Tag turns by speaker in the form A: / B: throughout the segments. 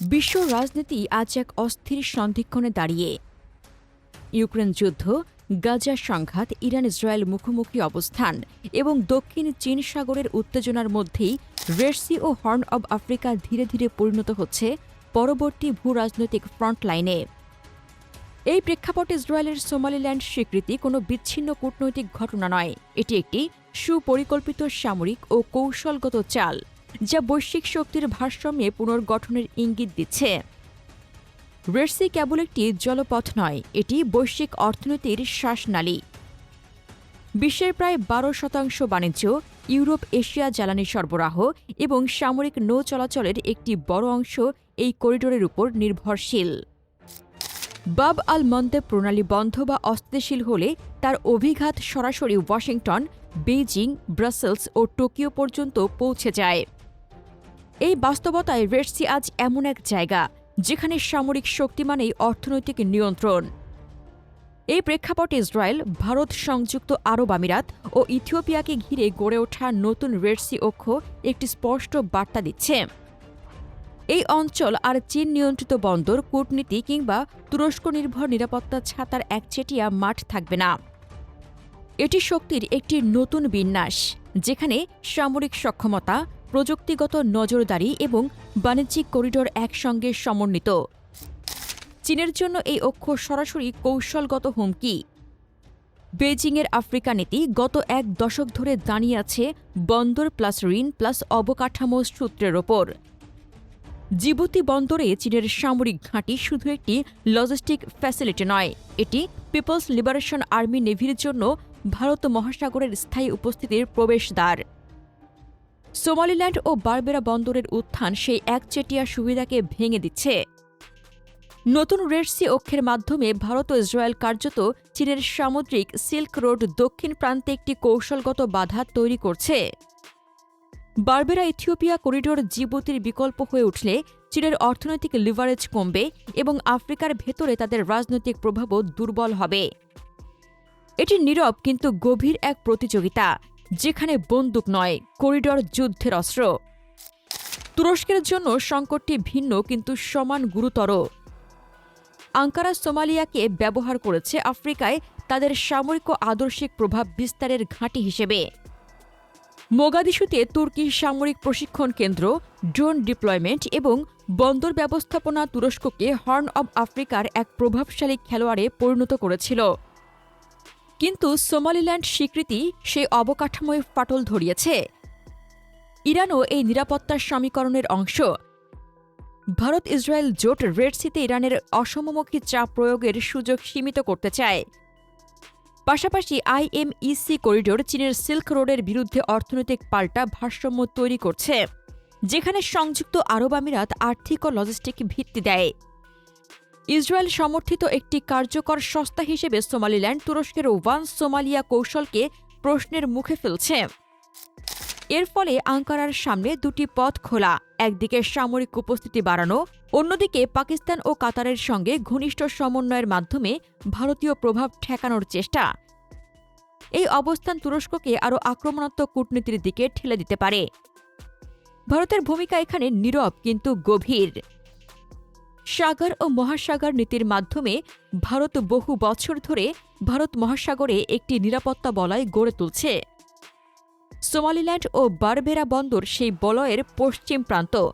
A: বিশ্ব রাজনীতি আজ এক অস্থির সন্ধিক্ষণে দাঁড়িয়ে। ইউক্রেন যুদ্ধ, গাজা সংঘাত, ইরান ইসরায়েল মুখোমুখি অবস্থান এবং দক্ষিণ চীন সাগরের উত্তেজনার মধ্যেই রেড সি ও হর্ন অব আফ্রিকা ধীরে ধীরে পরিণত হচ্ছে পরবর্তী ভূ-রাজনৈতিক ফ্রন্টলাইনে। এই প্রেক্ষাপটে ইসরায়েলের সোমালিল্যান্ড স্বীকৃতি কোনো বিচ্ছিন্ন কূটনৈতিক ঘটনা নয়, এটি একটি সুপরিকল্পিত সামরিক ও কৌশলগত চাল, যা বৈশ্বিক শক্তির ভারসাম্যে পুনর্গঠনের ইঙ্গিত দিচ্ছে। রেড সি কেবল একটি জলপথ নয়, এটি বৈশ্বিক অর্থনীতির শ্বাসনালী। বিশ্বের প্রায় 12% বাণিজ্য, ইউরোপ এশিয়া জ্বালানি সরবরাহ এবং সামরিক নৌ চলাচলের একটি বড় অংশ এই করিডোরের উপর নির্ভরশীল। বাব আল মন্দেব প্রণালী বন্ধ বা অস্থিতিশীল হলে তার অভিঘাত সরাসরি ওয়াশিংটন, বেইজিং, ব্রাসেলস ও টোকিও পর্যন্ত পৌঁছে যায়। এই বাস্তবতায় রেড সি আজ এমন এক জায়গা যেখানে সামরিক শক্তি মানেই অর্থনৈতিক নিয়ন্ত্রণ। এই প্রেক্ষাপটে ইসরায়েল, ভারত, সংযুক্ত আরব আমিরাত ও ইথিওপিয়াকে ঘিরে গড়ে ওঠা নতুন রেড সি অক্ষ একটি স্পষ্ট বার্তা দিচ্ছে। এই অঞ্চল আর চীন নিয়ন্ত্রিত বন্দর, কূটনীতি কিংবা তুরস্ক নির্ভর নিরাপত্তা ছাতার একচেটিয়া মাঠ থাকবে না। এটি শক্তির একটি নতুন বিন্যাস, যেখানে সামরিক সক্ষমতা, প্রযুক্তিগত নজরদারি এবং বাণিজ্যিক করিডোর একসঙ্গে সমন্বিত। চীনের জন্য এই অক্ষ সরাসরি কৌশলগত হুমকি। বেইজিংয়ের আফ্রিকা নীতি গত এক দশক ধরে দাঁড়িয়ে আছে বন্দর প্লাস ঋণ প্লাস অবকাঠামো সূত্রের ওপর। জিবুতি বন্দরে চীনের সামরিক ঘাঁটি শুধু একটি লজিস্টিক ফ্যাসিলিটি নয়, এটি পিপলস লিবারেশন আর্মি নেভির জন্য ভারত মহাসাগরের স্থায়ী উপস্থিতির প্রবেশদ্বার। সোমালিল্যান্ড ও বারবেরা বন্দরের উত্থান সেই একচেটিয়া সুবিধাকে ভেঙে দিচ্ছে। নতুন রেড সি অক্ষের মাধ্যমে ভারত ও ইসরায়েল কার্যত চীনের সামুদ্রিক সিল্ক রোড দক্ষিণ প্রান্তে একটি কৌশলগত বাধা তৈরি করছে। বারবেরা ইথিওপিয়া করিডোর জিবুতির বিকল্প হয়ে উঠলে চীনের অর্থনৈতিক লিভারেজ কমবে এবং আফ্রিকার ভেতরে তাদের রাজনৈতিক প্রভাবও দুর্বল হবে। এটি নীরব কিন্তু গভীর এক প্রতিযোগিতা, যেখানে বন্দুক নয়, করিডোর যুদ্ধের অস্ত্র। তুরস্কের জন্য সংকটটি ভিন্ন কিন্তু সমান গুরুতর। আঙ্কারা সোমালিয়াকে ব্যবহার করেছে আফ্রিকায় তাদের সামরিক ও আদর্শিক প্রভাব বিস্তারের ঘাঁটি হিসেবে। মোগাদিশুতে তুর্কির সামরিক প্রশিক্ষণ কেন্দ্র, ড্রোন ডিপ্লয়মেন্ট এবং বন্দর ব্যবস্থাপনা তুরস্ককে হর্ন অব আফ্রিকার এক প্রভাবশালী খেলোয়াড়ে পরিণত করেছিল। কিন্তু সোমালিল্যান্ড স্বীকৃতি সেই অবকাঠামোয় ফাটল ধরিয়েছে। ইরানও এই নিরাপত্তার সমীকরণের অংশ। ভারত ইসরায়েল জোট রেড সিতে ইরানের অসমমুখী চাপ প্রয়োগের সুযোগ সীমিত করতে চায়। পাশাপাশি আইএমইসি করিডোর চীনের সিল্ক রোডের বিরুদ্ধে অর্থনৈতিক পাল্টা ভারসাম্য তৈরি করছে, যেখানে সংযুক্ত আরব আমিরাত আর্থিক ও লজিস্টিক ভিত্তি দেয়। ইসরায়েল সমর্থিত একটি কার্যকর সংস্থা হিসেবে সোমালিল্যান্ড তুরস্কের ওয়ান সোমালিয়া কৌশলকে প্রশ্নের মুখে ফেলছে। এর ফলে আঙ্কারার সামনে দুটি পথ খোলা, একদিকে সামরিক উপস্থিতি বাড়ানো, অন্যদিকে পাকিস্তান ও কাতারের সঙ্গে ঘনিষ্ঠ সমন্বয়ের মাধ্যমে ভারতীয় প্রভাব ঠেকানোর চেষ্টা। এই অবস্থান তুরস্ককে আরও আক্রমণাত্মক কূটনীতির দিকে ঠেলে দিতে পারে। ভারতের ভূমিকা এখানে নীরব কিন্তু গভীর। সাগর ও মহাসাগর নীতির মাধ্যমে ভারত বহু বছর ধরে ভারত মহাসাগরে একটি নিরাপত্তা বলয় গড়ে তুলছে। সোমালিল্যান্ড ও বারবেরা বন্দর সেই বলয়ের পশ্চিম প্রান্ত।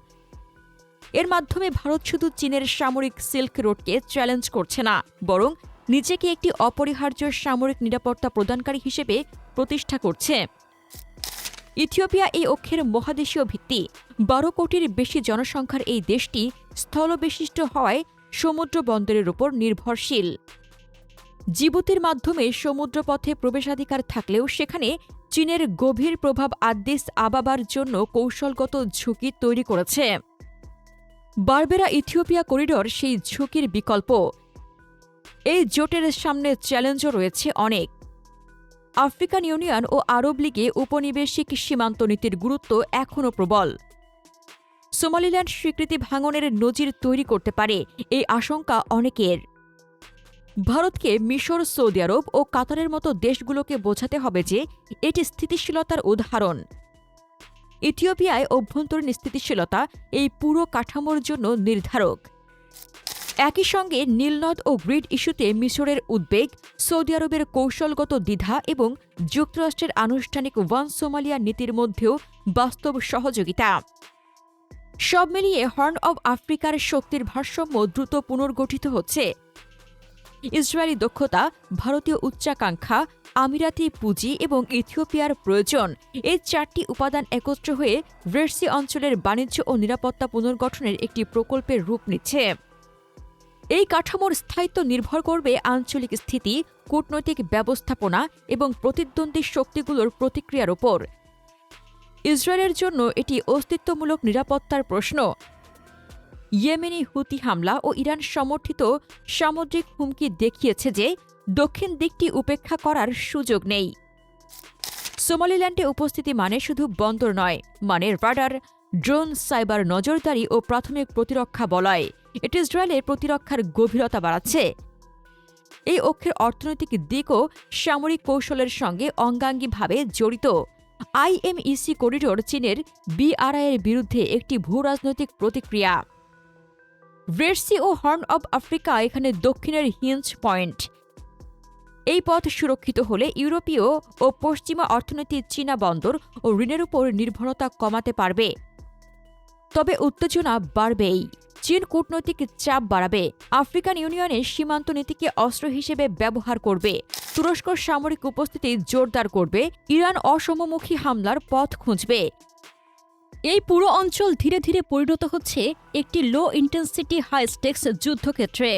A: এর মাধ্যমে ভারত শুধু চীনের সামরিক সিল্ক রোডকে চ্যালেঞ্জ করছে না, বরং নিজেকে একটি অপরিহার্য সামরিক নিরাপত্তা প্রদানকারী হিসেবে প্রতিষ্ঠা করছে। ইথিওপিয়া এই অক্ষের মহাদেশীয় ভিত্তি। 12 কোটির বেশি জনসংখ্যার এই দেশটি স্থলবেষ্টিত হওয়ায় সমুদ্র বন্দরের উপর নির্ভরশীল। জিবুতির মাধ্যমে সমুদ্রপথে প্রবেশাধিকার থাকলেও সেখানে চীনের গভীর প্রভাব আদ্দিস আবাবার জন্য কৌশলগত ঝুঁকি তৈরি করেছে। বারবেরা ইথিওপিয়া করিডোর সেই ঝুঁকির বিকল্প। এই জোটের সামনে চ্যালেঞ্জও রয়েছে অনেক। আফ্রিকান ইউনিয়ন ও আরব লীগে উপনিবেশিক সীমান্ত নীতির গুরুত্ব এখনও প্রবল। সোমালিল্যান্ড স্বীকৃতি ভাঙনের নজির তৈরি করতে পারে, এই আশঙ্কা অনেকের। ভারতকে মিশর, সৌদি আরব ও কাতারের মতো দেশগুলোকে বোঝাতে হবে যে এটি স্থিতিশীলতার উদাহরণ। ইথিওপিয়ায় অভ্যন্তরীণ স্থিতিশীলতা এই পুরো কাঠামোর জন্য নির্ধারক। একই সঙ্গে নীলনদ ও গ্রিড ইস্যুতে মিসরের উদ্বেগ, সৌদি আরবের কৌশলগত দ্বিধা এবং যুক্তরাষ্ট্রের আনুষ্ঠানিক ওয়ান সোমালিয়া নীতির মধ্যেও বাস্তব সহযোগিতা। সব মিলিয়ে হর্ন অব আফ্রিকার শক্তির ভারসাম্য দ্রুত পুনর্গঠিত হচ্ছে। ইসরায়েলি দক্ষতা, ভারতীয় উচ্চাকাঙ্ক্ষা, আমিরাতি পুঁজি এবং ইথিওপিয়ার প্রয়োজন, এই 4টি উপাদান একত্র হয়ে রেড সি অঞ্চলের বাণিজ্য ও নিরাপত্তা পুনর্গঠনের একটি প্রকল্পের রূপ নিচ্ছে। এই কাঠামোর স্থায়িত্ব নির্ভর করবে আঞ্চলিক স্থিতি, কূটনৈতিক ব্যবস্থাপনা এবং প্রতিদ্বন্দ্বী শক্তিগুলোর প্রতিক্রিয়ার ওপর। ইসরায়েলের জন্য এটি অস্তিত্বমূলক নিরাপত্তার প্রশ্ন। ইয়েমেনি হুতি হামলা ও ইরান সমর্থিত সামুদ্রিক হুমকি দেখিয়েছে যে দক্ষিণ দিকটি উপেক্ষা করার সুযোগ নেই। সোমালিল্যান্ডে উপস্থিতি মানে শুধু বন্দর নয়, মানে রাডার, ড্রোন, সাইবার নজরদারি ও প্রাথমিক প্রতিরক্ষা বলয়। এটি ইসরায়েলের প্রতিরক্ষার গভীরতা বাড়াচ্ছে। এই অক্ষের অর্থনৈতিক দিকও সামরিক কৌশলের সঙ্গে অঙ্গাঙ্গিভাবে জড়িত। আইএমইসি করিডোর চীনের বিআরআইয়ের বিরুদ্ধে একটি ভূরাজনৈতিক প্রতিক্রিয়া। রেড সি ও হর্ন অব আফ্রিকা এখানে দক্ষিণের হিঞ্জ পয়েন্ট। এই পথ সুরক্ষিত হলে ইউরোপীয় ও পশ্চিমা অর্থনীতি চীনা বন্দর ও ঋণের উপর নির্ভরতা কমাতে পারবে। তবে উত্তেজনা বাড়বেই। চীন কূটনৈতিক চাপ বাড়াবে, আফ্রিকান ইউনিয়নের সীমান্ত নীতিকে অস্ত্র হিসেবে ব্যবহার করবে, তুরস্ক সামরিক উপস্থিতি জোরদার করবে, ইরান অসমমুখী হামলার পথ খুঁজবে। এই পুরো অঞ্চল ধীরে ধীরে পরিণত হচ্ছে একটি লো ইন্টেন্সিটি হাই স্টেক্স যুদ্ধক্ষেত্রে।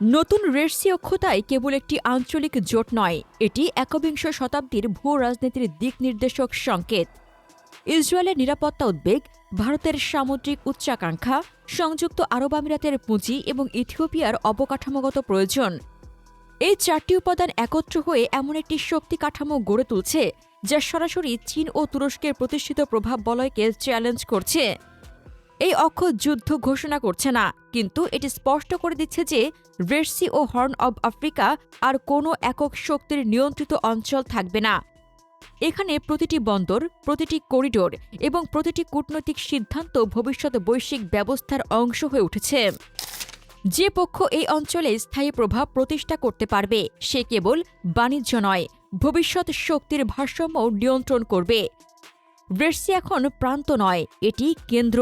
A: নতুন রেড সি অক্ষতায় কেবল একটি আঞ্চলিক জোট নয়, এটি একবিংশ শতাব্দীর ভূ রাজনীতির দিক নির্দেশক সংকেত। ইসরায়েলের নিরাপত্তা উদ্বেগ, ভারতের সামুদ্রিক উচ্চাকাঙ্ক্ষা, সংযুক্ত আরব আমিরাতের পুঁজি এবং ইথিওপিয়ার অবকাঠামোগত প্রয়োজন, এই 4টি উপাদান একত্র হয়ে এমন একটি শক্তি কাঠামো গড়ে তুলছে যা সরাসরি চীন ও তুরস্কের প্রতিষ্ঠিত প্রভাব বলয়কে চ্যালেঞ্জ করছে। এই অক্ষ যুদ্ধ ঘোষণা করছে না, কিন্তু এটি স্পষ্ট করে দিচ্ছে যে রেড সি ও হর্ন অব আফ্রিকা আর কোনো একক শক্তির নিয়ন্ত্রিত অঞ্চল থাকবে না। এখানে প্রতিটি বন্দর, প্রতিটি করিডোর এবং প্রতিটি কূটনৈতিক সিদ্ধান্ত ভবিষ্যৎ বৈশ্বিক ব্যবস্থার অংশ হয়ে উঠেছে। যে পক্ষ এই অঞ্চলে স্থায়ী প্রভাব প্রতিষ্ঠা করতে পারবে সে কেবল বাণিজ্য নয়, ভবিষ্যৎ শক্তির ভারসাম্য নিয়ন্ত্রণ করবে। রেড সি এখন প্রান্ত নয়, এটি কেন্দ্র,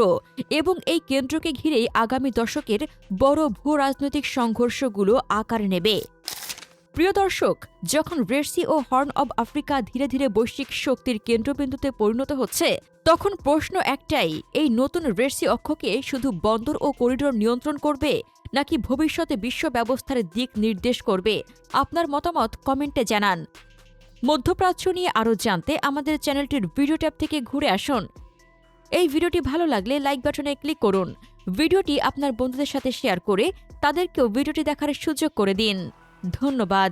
A: এবং এই কেন্দ্রকে ঘিরেই আগামী দশকের বড় ভূ রাজনৈতিক সংঘর্ষগুলো আকার নেবে। প্রিয় দর্শক, যখন রেড সি ও হর্ন অব আফ্রিকা ধীরে ধীরে বৈশ্বিক শক্তির কেন্দ্রবিন্দুতে পরিণত হচ্ছে, তখন প্রশ্ন একটাই, এই নতুন রেড সি অক্ষকে শুধু বন্দর ও করিডোর নিয়ন্ত্রণ করবে নাকি ভবিষ্যতে বিশ্ব ব্যবস্থার দিক নির্দেশ করবে? আপনার মতামত কমেন্টে জানান। মধ্যপ্রাচ্য নিয়ে আরও জানতে আমাদের চ্যানেলটির ভিডিও ট্যাব থেকে ঘুরে আসুন। এই ভিডিওটি ভালো লাগলে লাইক বাটনে ক্লিক করুন। ভিডিওটি আপনার বন্ধুদের সাথে শেয়ার করে তাদেরকেও ভিডিওটি দেখার সুযোগ করে দিন। ধন্যবাদ।